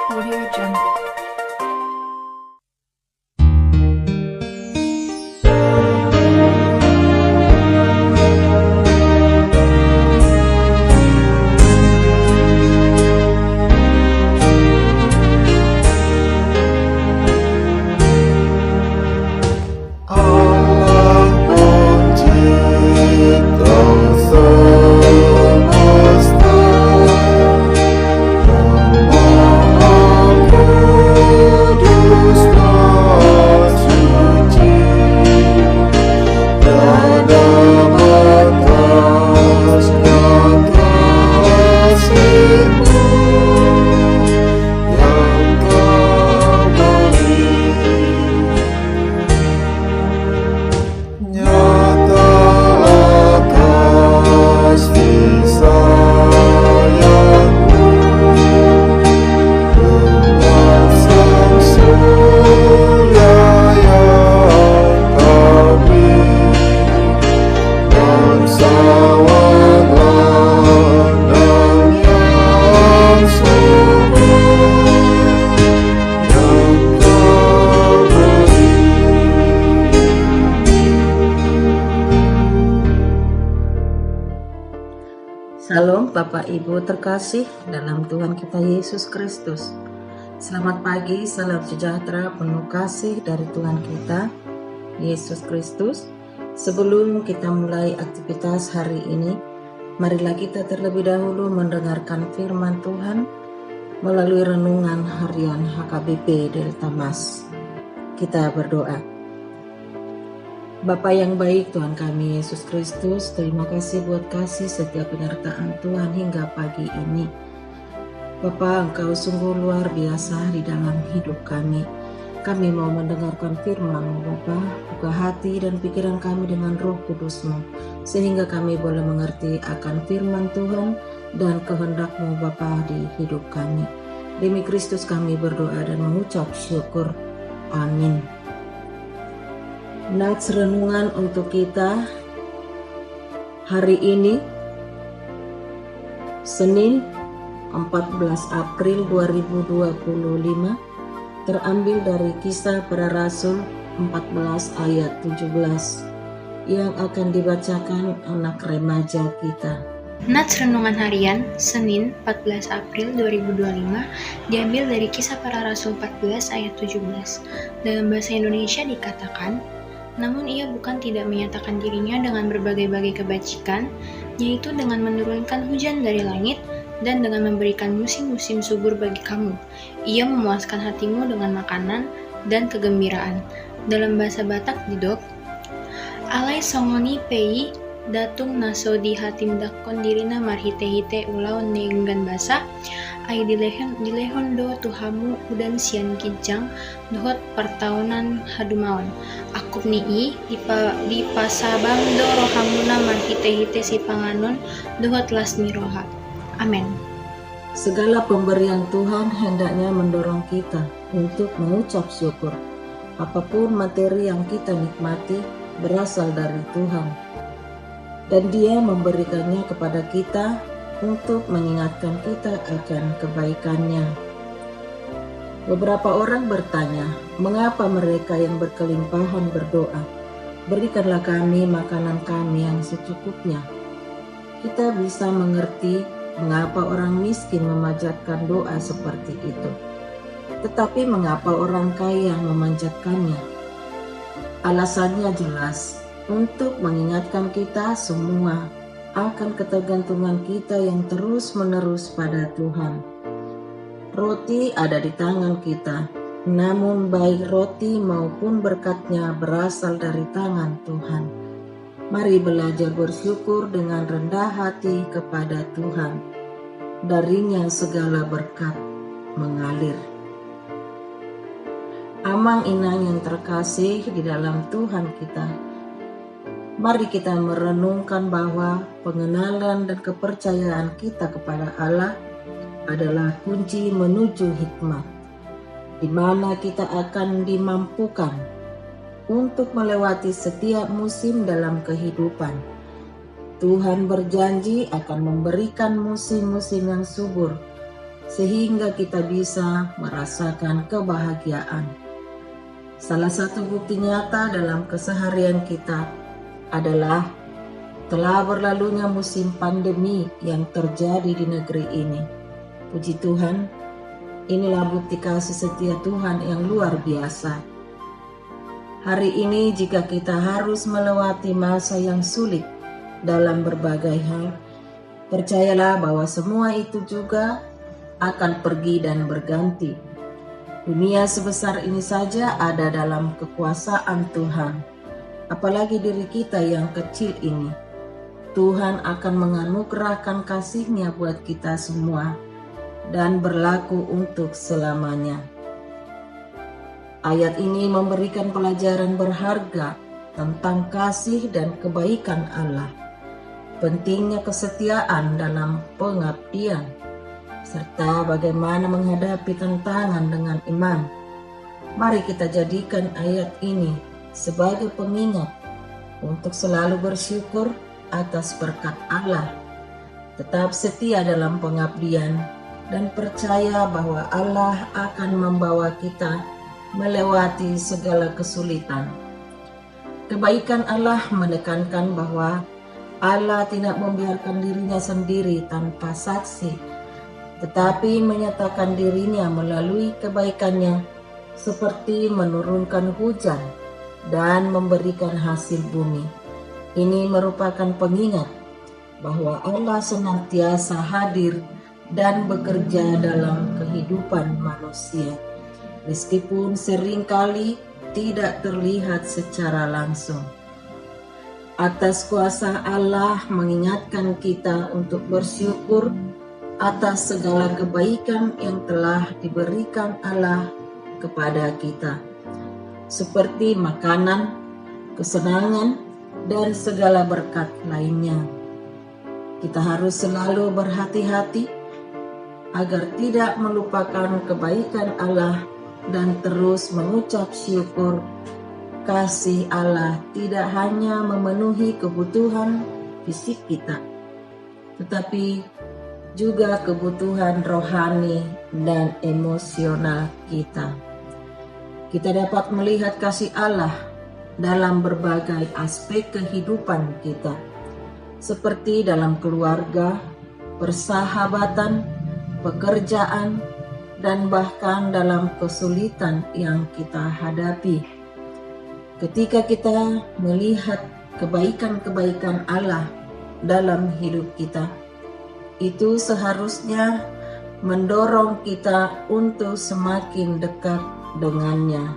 Audio Jungle. Salam Bapak Ibu terkasih dalam Tuhan kita Yesus Kristus. Selamat pagi, salam sejahtera penuh kasih dari Tuhan kita Yesus Kristus. Sebelum kita mulai aktivitas hari ini, marilah kita terlebih dahulu mendengarkan firman Tuhan melalui renungan harian HKBP Delta Mas. Kita berdoa. Bapa yang baik, Tuhan kami Yesus Kristus, terima kasih buat kasih setiap penyertaan Tuhan hingga pagi ini. Bapa, Engkau sungguh luar biasa di dalam hidup kami. Kami mau mendengarkan firman-Mu, Bapa. Buka hati dan pikiran kami dengan Roh Kudus-Mu, sehingga kami boleh mengerti akan firman Tuhan dan kehendak-Mu, Bapa, di hidup kami. Demi Kristus kami berdoa dan mengucap syukur. Amin. Nats renungan untuk kita hari ini, Senin 14 April 2025, terambil dari Kisah Para Rasul 14 ayat 17 yang akan dibacakan anak remaja kita. Nats renungan harian Senin 14 April 2025 diambil dari Kisah Para Rasul 14 ayat 17. Dalam bahasa Indonesia dikatakan, namun ia bukan tidak menyatakan dirinya dengan berbagai-bagai kebajikan, yaitu dengan menurunkan hujan dari langit dan dengan memberikan musim-musim subur bagi kamu. Ia memuaskan hatimu dengan makanan dan kegembiraan. Dalam bahasa Batak didok, alai songoni pei datung naso di hatim dakon dirina marhite-hite ulau neenggan basa ai dilehon do tuhamu udan sian kijang dohot pertahunan hadumawan akup nii di pasabang do rohamuna marhite-hite si panganon dohot lasmi roha. Amin. Segala pemberian Tuhan hendaknya mendorong kita untuk mengucap syukur. Apapun materi yang kita nikmati berasal dari Tuhan, dan Dia memberikannya kepada kita untuk mengingatkan kita akan kebaikannya. Beberapa orang bertanya, mengapa mereka yang berkelimpahan berdoa, berikanlah kami makanan kami yang secukupnya. Kita bisa mengerti mengapa orang miskin memanjatkan doa seperti itu. Tetapi mengapa orang kaya memanjatkannya? Alasannya jelas, untuk mengingatkan kita semua akan ketergantungan kita yang terus-menerus pada Tuhan. Roti ada di tangan kita, namun baik roti maupun berkatnya berasal dari tangan Tuhan. Mari belajar bersyukur dengan rendah hati kepada Tuhan. Darinya segala berkat mengalir. Amang inang yang terkasih di dalam Tuhan kita, mari kita merenungkan bahwa pengenalan dan kepercayaan kita kepada Allah adalah kunci menuju hikmat, di mana kita akan dimampukan untuk melewati setiap musim dalam kehidupan. Tuhan berjanji akan memberikan musim-musim yang subur sehingga kita bisa merasakan kebahagiaan. Salah satu bukti nyata dalam keseharian kita adalah telah berlalunya musim pandemi yang terjadi di negeri ini. Puji Tuhan, inilah bukti kasih setia Tuhan yang luar biasa. Hari ini jika kita harus melewati masa yang sulit dalam berbagai hal, percayalah bahwa semua itu juga akan pergi dan berganti. Dunia sebesar ini saja ada dalam kekuasaan Tuhan. Apalagi diri kita yang kecil ini. Tuhan akan menganugerahkan kasih-Nya buat kita semua dan berlaku untuk selamanya. Ayat ini memberikan pelajaran berharga tentang kasih dan kebaikan Allah. Pentingnya kesetiaan dalam pengabdian, serta bagaimana menghadapi tantangan dengan iman. Mari kita jadikan ayat ini sebagai pengingat untuk selalu bersyukur atas berkat Allah, tetap setia dalam pengabdian, dan percaya bahwa Allah akan membawa kita melewati segala kesulitan. Kebaikan Allah menekankan bahwa Allah tidak membiarkan dirinya sendiri tanpa saksi, tetapi menyatakan dirinya melalui kebaikannya seperti menurunkan hujan dan memberikan hasil bumi. Ini merupakan pengingat bahwa Allah senantiasa hadir dan bekerja dalam kehidupan manusia, meskipun seringkali tidak terlihat secara langsung. Atas kuasa Allah mengingatkan kita untuk bersyukur atas segala kebaikan yang telah diberikan Allah kepada kita, seperti makanan, kesenangan, dan segala berkat lainnya. Kita harus selalu berhati-hati agar tidak melupakan kebaikan Allah dan terus mengucap syukur. Kasih Allah tidak hanya memenuhi kebutuhan fisik kita, tetapi juga kebutuhan rohani dan emosional kita. Kita dapat melihat kasih Allah dalam berbagai aspek kehidupan kita, seperti dalam keluarga, persahabatan, pekerjaan, dan bahkan dalam kesulitan yang kita hadapi. Ketika kita melihat kebaikan-kebaikan Allah dalam hidup kita, itu seharusnya mendorong kita untuk semakin dekat dengannya.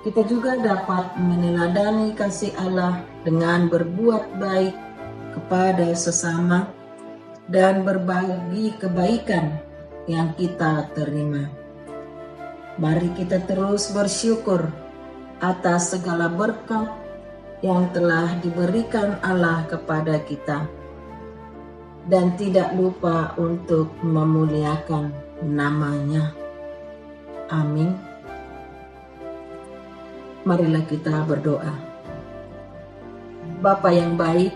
Kita juga dapat meneladani kasih Allah dengan berbuat baik kepada sesama dan berbagi kebaikan yang kita terima. Mari kita terus bersyukur atas segala berkat yang telah diberikan Allah kepada kita, dan tidak lupa untuk memuliakan nama-Nya. Amin. Marilah kita berdoa. Bapa yang baik,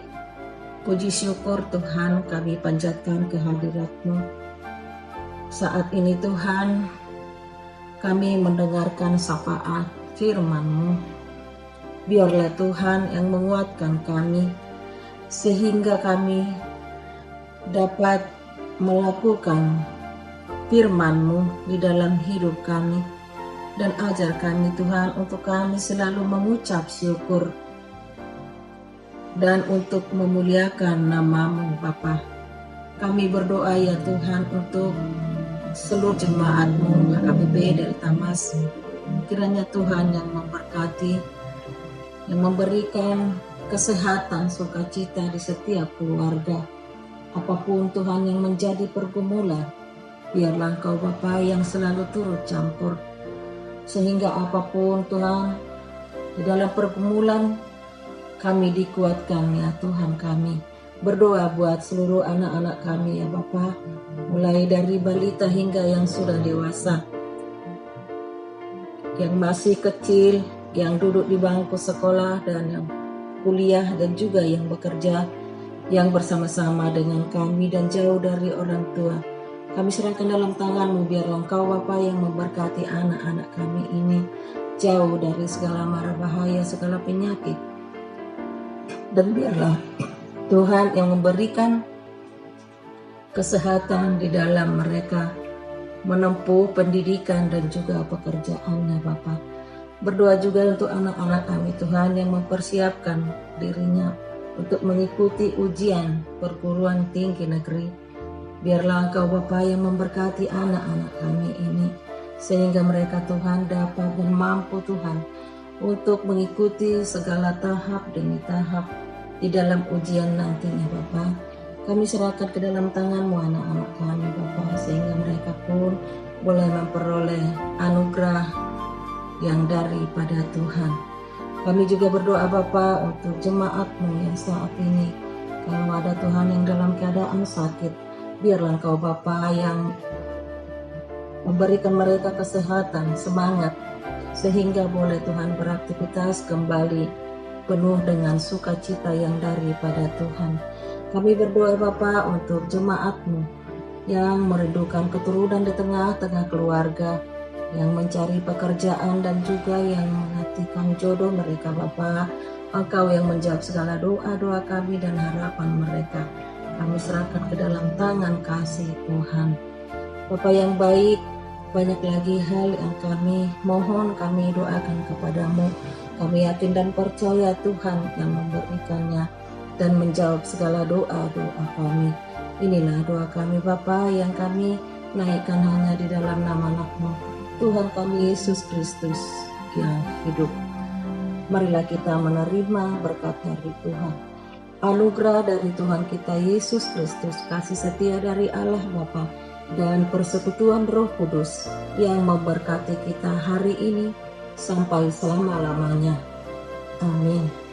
puji syukur Tuhan kami panjatkan kehadirat-Mu. Saat ini Tuhan, kami mendengarkan syafaat firman-Mu. Biarlah Tuhan yang menguatkan kami, sehingga kami dapat melakukan firman-Mu di dalam hidup kami. Dan ajar kami Tuhan untuk kami selalu mengucap syukur dan untuk memuliakan nama-Mu Bapa. Kami berdoa ya Tuhan untuk seluruh jemaat-Mu HKBP dari Tamas. Kiranya Tuhan yang memberkati, yang memberikan kesehatan, sukacita di setiap keluarga. Apapun Tuhan yang menjadi pergumulan, biarlah Engkau Bapa yang selalu turut campur. Sehingga apapun Tuhan, di dalam pergumulan kami dikuatkan ya Tuhan kami. Berdoa buat seluruh anak-anak kami ya Bapa, mulai dari balita hingga yang sudah dewasa, yang masih kecil, yang duduk di bangku sekolah dan yang kuliah, dan juga yang bekerja, yang bersama-sama dengan kami dan jauh dari orang tua. Kami serahkan dalam tangan-Mu, biarlah Engkau Bapa yang memberkati anak-anak kami ini, jauh dari segala mara bahaya, segala penyakit. Dan biarlah Tuhan yang memberikan kesehatan di dalam mereka menempuh pendidikan dan juga pekerjaannya Bapa. Berdoa juga untuk anak-anak kami Tuhan yang mempersiapkan dirinya untuk mengikuti ujian perguruan tinggi negeri. Biarlah Engkau Bapa yang memberkati anak-anak kami ini, sehingga mereka Tuhan dapat dan mampu Tuhan untuk mengikuti segala tahap demi tahap di dalam ujian nantinya Bapa. Kami serahkan ke dalam tangan-Mu anak-anak kami Bapa, sehingga mereka pun boleh memperoleh anugerah yang daripada Tuhan. Kami juga berdoa Bapa untuk jemaat-Mu yang saat ini, kalau ada Tuhan yang dalam keadaan sakit, biarlah Engkau Bapa yang memberikan mereka kesehatan, semangat, sehingga boleh Tuhan beraktivitas kembali penuh dengan sukacita yang daripada Tuhan. Kami berdoa Bapa untuk jemaat-Mu yang merindukan keturunan di tengah-tengah keluarga, yang mencari pekerjaan dan juga yang menantikan jodoh mereka Bapa. Engkau yang menjawab segala doa-doa kami dan harapan mereka. Kami serahkan ke dalam tangan kasih Tuhan. Bapa yang baik, banyak lagi hal yang kami mohon, kami doakan kepadamu. Kami yakin dan percaya Tuhan yang memberikannya dan menjawab segala doa-doa kami. Inilah doa kami Bapa yang kami naikkan hanya di dalam nama anak-Mu, Tuhan kami Yesus Kristus yang hidup. Marilah kita menerima berkat dari Tuhan, anugerah dari Tuhan kita Yesus Kristus, kasih setia dari Allah Bapa, dan persekutuan Roh Kudus yang memberkati kita hari ini sampai selama-lamanya. Amin.